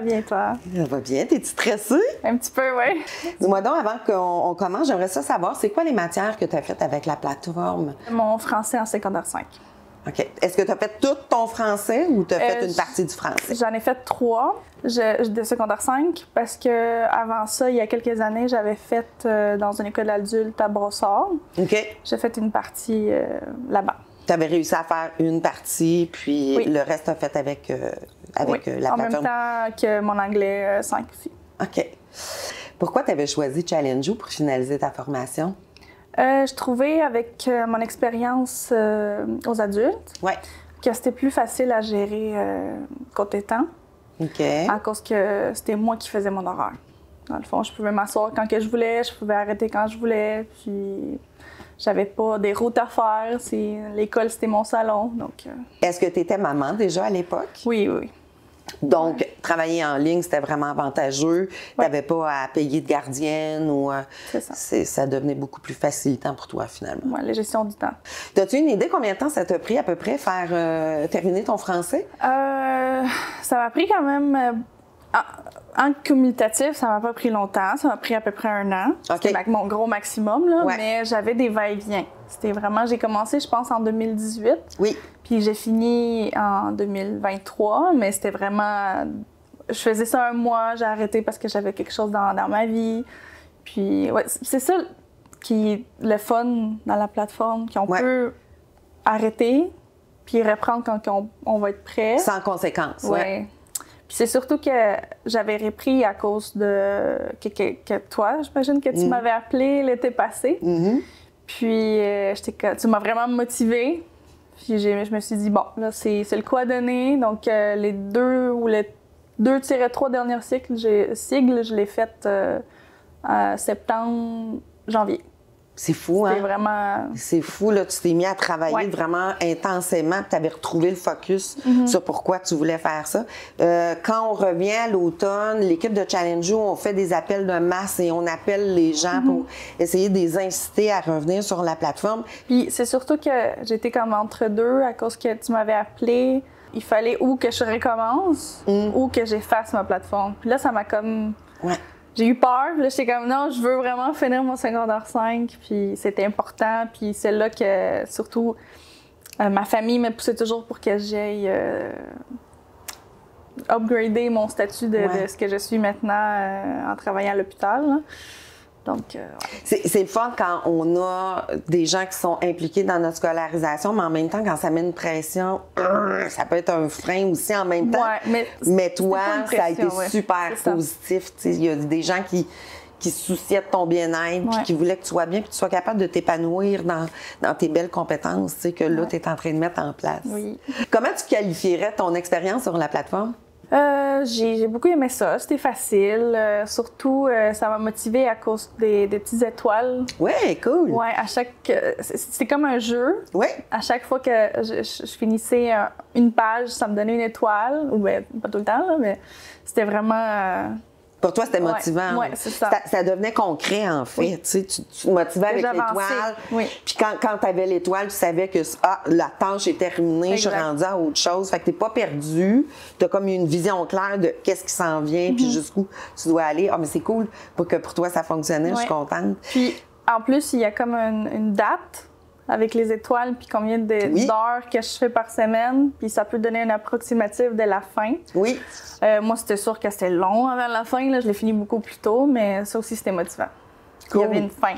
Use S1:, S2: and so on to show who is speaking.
S1: bien, toi?
S2: Ça va bien, t'es-tu stressée?
S1: Un petit peu, oui.
S2: Dis-moi donc, avant qu'on commence, j'aimerais ça savoir, c'est quoi les matières que tu as faites avec la plateforme?
S1: Mon français en secondaire 5.
S2: OK. Est-ce que tu as fait tout ton français ou tu as fait une partie du français?
S1: J'en ai fait 3 de secondaire 5 parce que avant ça, il y a quelques années, j'avais fait dans une école adulte à Brossard.
S2: OK.
S1: J'ai fait une partie là-bas.
S2: Tu avais réussi à faire une partie, puis
S1: Oui.
S2: le reste, tu as fait avec
S1: Oui,
S2: la
S1: en
S2: plateforme.
S1: même temps que mon anglais 5 aussi.
S2: OK. Pourquoi tu avais choisi Challenge You pour finaliser ta formation?
S1: Je trouvais avec mon expérience aux adultes
S2: Ouais.
S1: que c'était plus facile à gérer côté temps.
S2: OK.
S1: À cause que c'était moi qui faisais mon horaire. Dans le fond, je pouvais m'asseoir quand que je voulais, je pouvais arrêter quand je voulais, puis j'avais pas des routes à faire. L'école, c'était mon salon, donc...
S2: Est-ce que tu étais maman déjà à l'époque?
S1: Oui, oui.
S2: Donc, travailler en ligne, c'était vraiment avantageux. Tu n'avais pas à payer de gardienne ou...
S1: C'est ça.
S2: Ça devenait beaucoup plus facilitant pour toi, finalement.
S1: Ouais, la gestion du temps.
S2: As-tu une idée combien de temps ça t'a pris à peu près terminer ton français?
S1: Ça m'a pris quand même... en commutatif, ça m'a pas pris longtemps. Ça m'a pris à peu près 1 an.
S2: OK.
S1: C'était mon gros maximum, là,
S2: Ouais.
S1: mais j'avais des va-et-vient. C'était vraiment... J'ai commencé, je pense, en 2018.
S2: Oui.
S1: Puis j'ai fini en 2023, mais c'était vraiment... Je faisais ça 1 mois, j'ai arrêté parce que j'avais quelque chose dans ma vie. Puis, ouais, c'est ça qui est le fun dans la plateforme, qu'on
S2: Ouais.
S1: peut arrêter puis reprendre quand on va être prêt.
S2: Sans conséquence.
S1: Ouais. Puis c'est surtout que j'avais repris à cause de... que toi, j'imagine que tu m'avais appelé l'été passé.
S2: Mhm.
S1: Puis tu m'as vraiment motivée. Puis je me suis dit, bon, là, c'est le coup à donner. Donc, les 2-3 derniers cycles, je l'ai fait septembre, janvier.
S2: C'est fou,
S1: C'était
S2: hein?
S1: vraiment...
S2: C'est fou, là. Tu t'es mis à travailler
S1: Ouais.
S2: vraiment intensément, puis tu avais retrouvé le focus sur pourquoi tu voulais faire ça. Quand on revient à l'automne, l'équipe de Challenge You, on fait des appels de masse et on appelle les gens pour essayer de les inciter à revenir sur la plateforme.
S1: Puis c'est surtout que j'étais comme entre deux à cause que tu m'avais appelé. Il fallait ou que je recommence ou que j'efface ma plateforme. Puis là, ça m'a comme...
S2: Ouais.
S1: J'ai eu peur, puis là, j'étais comme non, je veux vraiment finir mon secondaire 5, puis c'était important, puis c'est là que, surtout, ma famille me poussait toujours pour que j'aille upgrader mon statut de ce que je suis maintenant en travaillant à l'hôpital, là. Donc, ouais.
S2: C'est le fun quand on a des gens qui sont impliqués dans notre scolarisation, mais en même temps, quand ça met une pression, ça peut être un frein aussi en même temps.
S1: Ouais,
S2: mais toi, ça a été
S1: ouais.
S2: super positif. Il y a des gens qui se souciaient de ton bien-être, puis qui voulaient que tu sois bien, puis que tu sois capable de t'épanouir dans tes belles compétences que là, tu es en train de mettre en place.
S1: Oui.
S2: Comment tu qualifierais ton expérience sur la plateforme?
S1: J'ai beaucoup aimé ça. C'était facile. Surtout, ça m'a motivée à cause des petites étoiles.
S2: Oui, cool.
S1: Ouais, c'est comme un jeu.
S2: Oui.
S1: À chaque fois que je finissais une page, ça me donnait une étoile. Ou bien, pas tout le temps, là, mais c'était vraiment...
S2: Pour toi, c'était motivant.
S1: Oui, c'est ça.
S2: Ça devenait concret, en fait.
S1: Oui.
S2: Tu te motivais avec l'étoile.
S1: Oui.
S2: Puis quand tu avais l'étoile, tu savais que la tâche est terminée, je suis rendue à autre chose. Fait que tu n'es pas perdu. Tu as comme une vision claire de qu'est-ce qui s'en vient, puis jusqu'où tu dois aller. Ah, mais c'est cool pour toi, ça fonctionnait. Je suis contente.
S1: Puis, en plus, il y a comme une date avec les étoiles, puis combien d'heures que je fais par semaine, puis ça peut donner un approximatif de la fin.
S2: Oui.
S1: Moi, c'était sûr que c'était long avant la fin, là. Je l'ai fini beaucoup plus tôt, mais ça aussi, c'était motivant.
S2: Cool.
S1: Il y avait une fin.